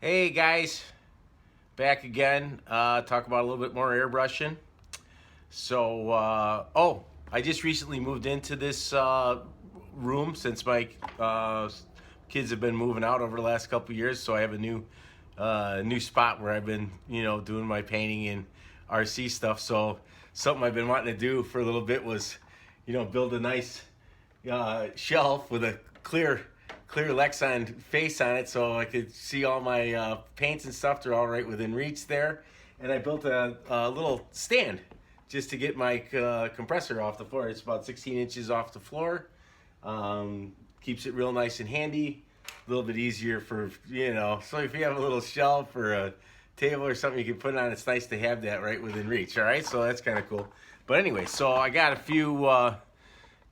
Hey guys, back again. Talk about a little bit more airbrushing. I just recently moved into this room since my kids have been moving out over the last couple of years. So I have a new spot where I've been, doing my painting and RC stuff. So something I've been wanting to do for a little bit was, build a nice shelf with a clear Lexan face on it, so I could see all my paints and stuff. They're all right within reach there. And I built a little stand just to get my compressor off the floor. It's about 16 inches off the floor. Keeps it real nice and handy. A little bit easier for, so if you have a little shelf or a table or something you can put it on, it's nice to have that right within reach. All right, so that's kind of cool. But anyway, so I got a few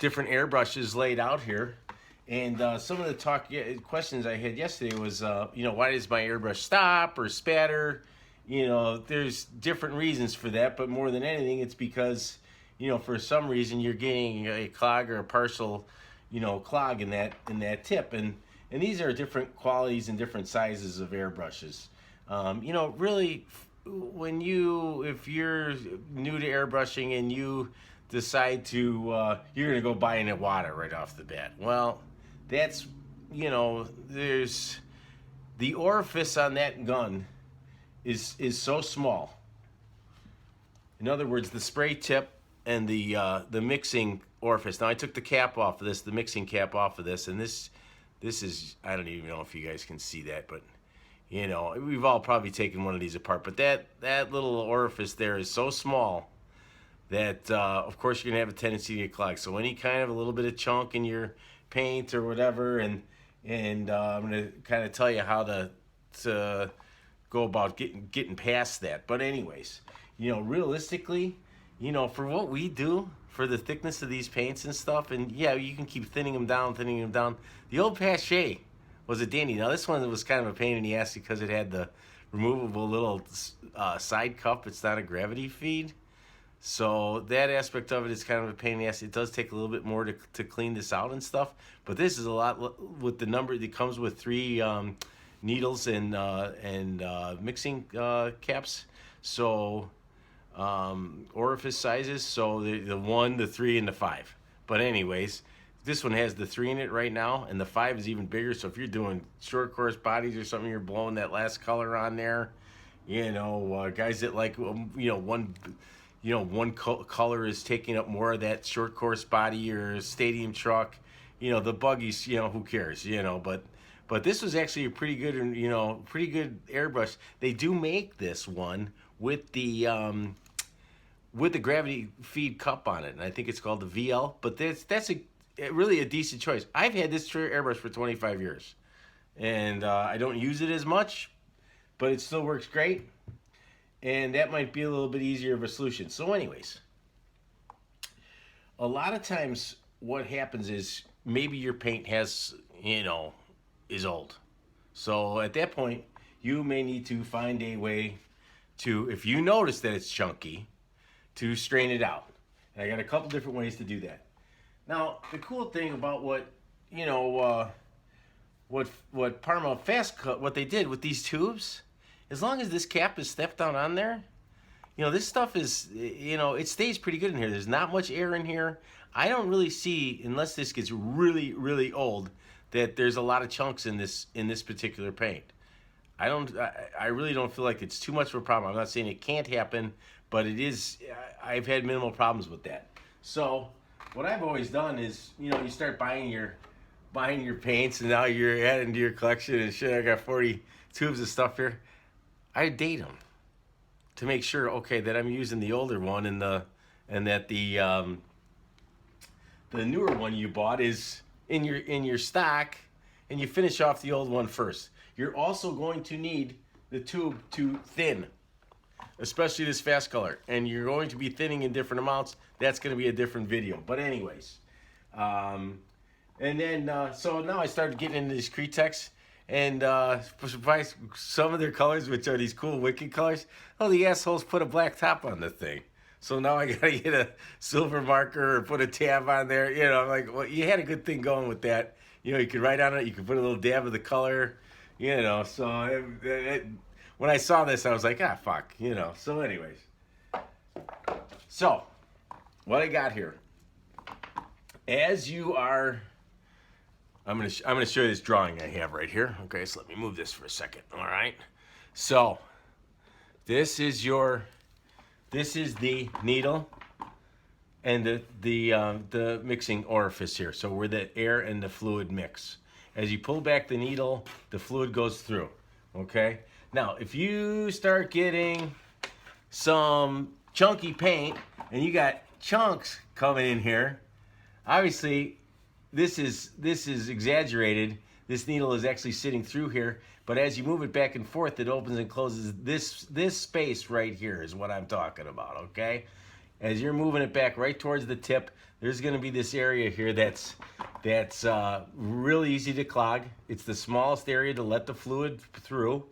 different airbrushes laid out here. And some of the questions I had yesterday was, why does my airbrush stop or spatter? There's different reasons for that, but more than anything, it's because, for some reason you're getting a clog or a partial, clog in that tip. And these are different qualities and different sizes of airbrushes. Really, if you're new to airbrushing and you decide to, you're going to go buy in water right off the bat. Well, that's, there's the orifice on that gun is so small. In other words, the spray tip and the mixing orifice. Now I took the cap off of this, the mixing cap off of this, and this is, I don't even know if you guys can see that, but we've all probably taken one of these apart. But that little orifice there is so small that of course you're gonna have a tendency to get clogged. So any kind of a little bit of chunk in your paint or whatever, and I'm gonna kind of tell you how to go about getting past that. But anyways, realistically, for what we do, for the thickness of these paints and stuff, and yeah, you can keep thinning them down. The old Pache was a dandy. Now this one was kind of a pain in the ass because it had the removable little side cup. It's not a gravity feed. So that aspect of it is kind of a pain in the ass. It does take a little bit more to clean this out and stuff. But this is a lot with the number. It comes with 3 needles and mixing caps. So orifice sizes. So the 1, the 3, and the 5. But anyways, this one has the 3 in it right now, and the 5 is even bigger. So if you're doing short course bodies or something, you're blowing that last color on there. Guys that like one color is taking up more of that short course body or stadium truck. The buggies, who cares, but this was actually a pretty good airbrush. They do make this one with the gravity feed cup on it, and I think it's called the VL, but that's really a decent choice. I've had this airbrush for 25 years, and I don't use it as much, but it still works great. And that might be a little bit easier of a solution. So anyways, a lot of times what happens is maybe your paint is old. So at that point, you may need to find a way to, if you notice that it's chunky, to strain it out. And I got a couple different ways to do that. Now, the cool thing about what Parma Fast Cut, what they did with these tubes, as long as this cap is stepped down on there, this stuff is, it stays pretty good in here. There's not much air in here. I don't really see, unless this gets really, really old, that there's a lot of chunks in this particular paint. I really don't feel like it's too much of a problem. I'm not saying it can't happen, but it is. I've had minimal problems with that. So what I've always done is, you start buying your paints, and now you're adding to your collection and shit. I got 40 tubes of stuff here. I date them to make sure, okay, that I'm using the older one, and that the newer one you bought is in your stock, and you finish off the old one first. You're also going to need the tube to thin, especially this fast color, and you're going to be thinning in different amounts. That's going to be a different video. But anyways, and then so now I started getting into these Cretex. And some of their colors, which are these cool wicked colors, the assholes put a black top on the thing. So now I gotta get a silver marker or put a tab on there. I'm like, well, you had a good thing going with that. You could write on it. You could put a little dab of the color. You know, so when I saw this, I was like, ah, fuck, you know. So, anyways, so what I got here, as you are, I'm gonna show you this drawing I have right here. Okay, so let me move this for a second. All right, so this is the needle and the mixing orifice here. So where the air and the fluid mix. As you pull back the needle, the fluid goes through. Okay. Now, if you start getting some chunky paint and you got chunks coming in here, obviously this is exaggerated. This needle is actually sitting through here, but as you move it back and forth, it opens and closes this space right here is what I'm talking about, okay? As you're moving it back right towards the tip, there's going to be this area here that's really easy to clog. It's the smallest area to let the fluid through,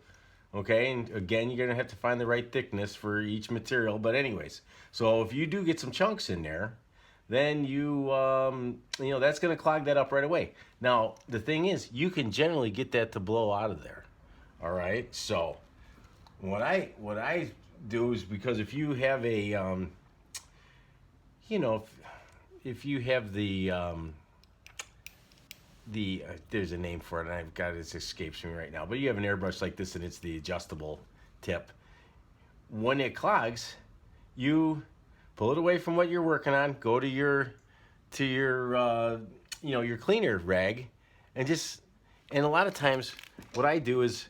okay? And again, you're going to have to find the right thickness for each material, but anyways. So if you do get some chunks in there, then you know, that's going to clog that up right away. Now, the thing is, you can generally get that to blow out of there. All right? So, what I do is, because if you have a you know, if you have the there's a name for it, and I've got it escapes me right now. But you have an airbrush like this, and it's the adjustable tip. When it clogs, you pull it away from what you're working on. Go to your you know, your cleaner rag, and a lot of times what I do is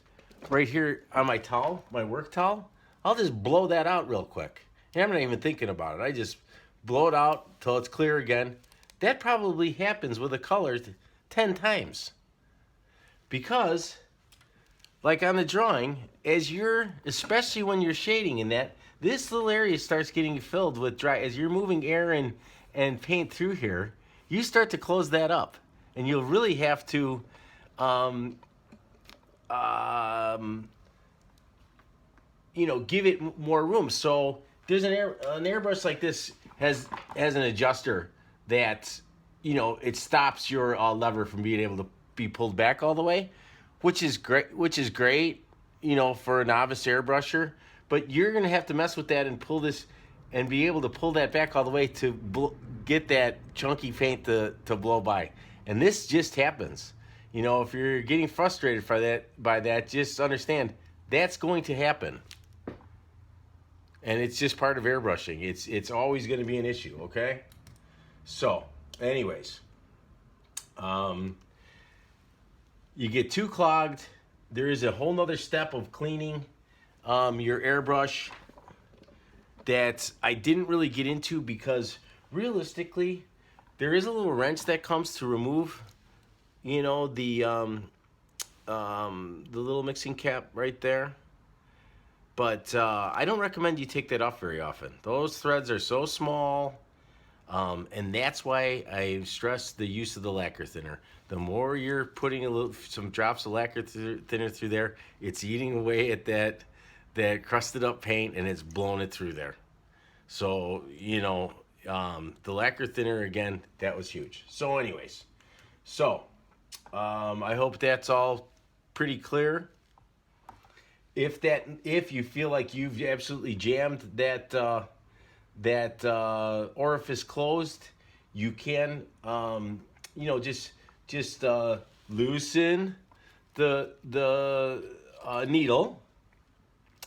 right here on my towel, my work towel, I'll just blow that out real quick. And I'm not even thinking about it. I just blow it out till it's clear again. That probably happens with a color 10 times. Because, like on the drawing, especially when you're shading in that, this little area starts getting filled with dry. As you're moving air and paint through here, you start to close that up. And you'll really have to you know, give it more room. So there's an airbrush like this has an adjuster that, you know, it stops your lever from being able to be pulled back all the way, which is great, you know, for a novice airbrusher. But you're gonna have to mess with that and pull this and be able to pull that back all the way to get that chunky paint to blow by. And this just happens. You know, if you're getting frustrated by that, just understand that's going to happen. And it's just part of airbrushing. It's always going to be an issue, okay? So, anyways, you get too clogged. There is a whole nother step of cleaning your airbrush that I didn't really get into, because realistically, there is a little wrench that comes to remove, you know, the little mixing cap right there. But I don't recommend you take that off very often. Those threads are so small, and that's why I stress the use of the lacquer thinner. The more you're putting some drops of lacquer thinner through there, it's eating away at that crusted up paint, and it's blowing it through there. So, you know, the lacquer thinner, again, that was huge. So anyways, I hope that's all pretty clear. If you feel like you've absolutely jammed that orifice closed, you can you know, just loosen the needle.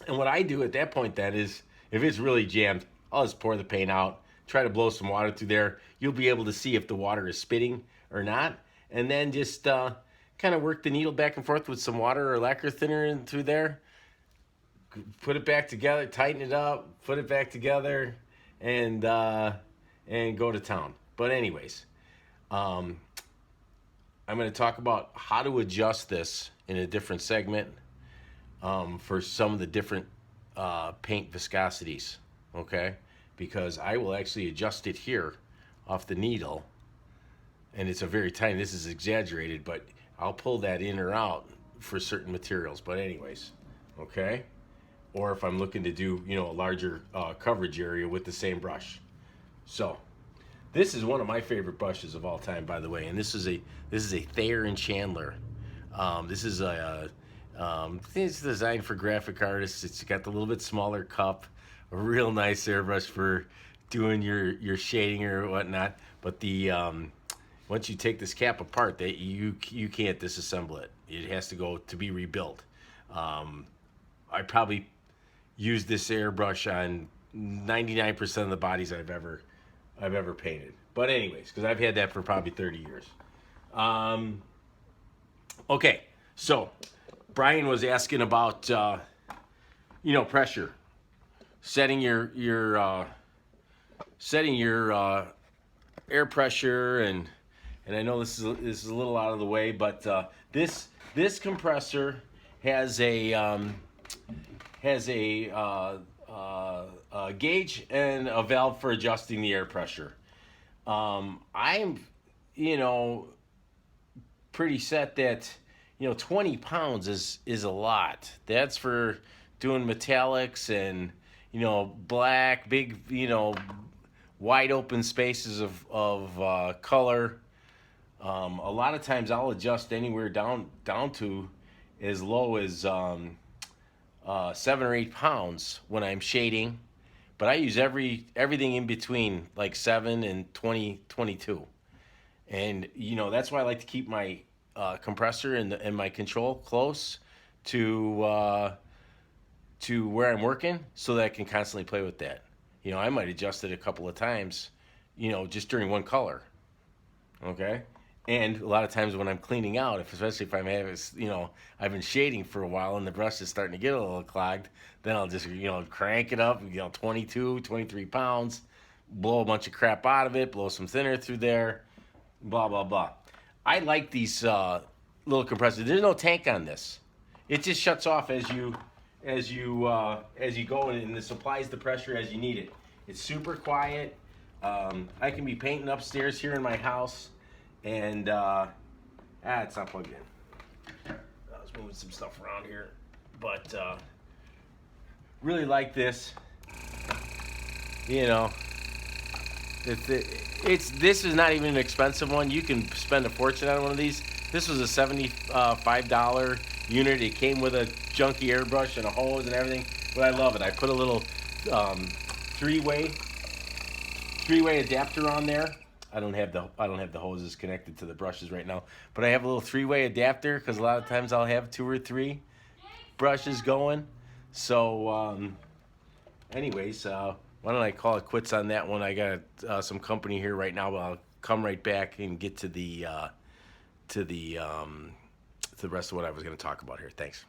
And what I do at that point then is, if it's really jammed, I'll just pour the paint out, try to blow some water through there. You'll be able to see if the water is spitting or not, and then just kind of work the needle back and forth with some water or lacquer thinner in through there. Put it back together, tighten it up, put it back together, and go to town. But anyways, I'm going to talk about how to adjust this in a different segment for some of the different paint viscosities, okay? Because I will actually adjust it here off the needle, and it's a very tiny, this is exaggerated, but I'll pull that in or out for certain materials. But anyways, okay? Or if I'm looking to do, you know, a larger coverage area with the same brush. So this is one of my favorite brushes of all time, by the way, and this is a Thayer and Chandler. This is It's designed for graphic artists. It's got the little bit smaller cup, a real nice airbrush for doing your shading or whatnot. But the once you take this cap apart, you can't disassemble it. It has to go to be rebuilt. I probably used this airbrush on 99% of the bodies I've ever painted. But anyways, because I've had that for probably 30 years. Okay, so Brian was asking about pressure, setting your air pressure, and I know this is a little out of the way, but this compressor has a gauge and a valve for adjusting the air pressure. I'm pretty set that 20 pounds is a lot. That's for doing metallics and black, big, wide open spaces of color. A lot of times I'll adjust anywhere down to as low as 7 or 8 pounds when I'm shading, but I use everything in between, like 7 and 20, 22. And that's why I like to keep my compressor and my control close to where I'm working, so that I can constantly play with that. I might adjust it a couple of times, just during one color. Okay. And a lot of times when I'm cleaning out, especially if I'm having, I've been shading for a while and the brush is starting to get a little clogged, then I'll just, crank it up, 22, 23 pounds, blow a bunch of crap out of it, blow some thinner through there, blah, blah, blah. I like these little compressors. There's no tank on this. It just shuts off as you go, and it supplies the pressure as you need it. It's super quiet. I can be painting upstairs here in my house, and it's not plugged in. I was moving some stuff around here, but really like this. This is not even an expensive one. You can spend a fortune on one of these. This was a $75 unit. It came with a junky airbrush and a hose and everything, but I love it. I put a little three-way adapter on there. I don't have the hoses connected to the brushes right now, but I have a little three-way adapter because a lot of times I'll have 2 or 3 brushes going. So anyways, why don't I call it quits on that one? I got some company here right now, but I'll come right back and get to the rest of what I was going to talk about here. Thanks.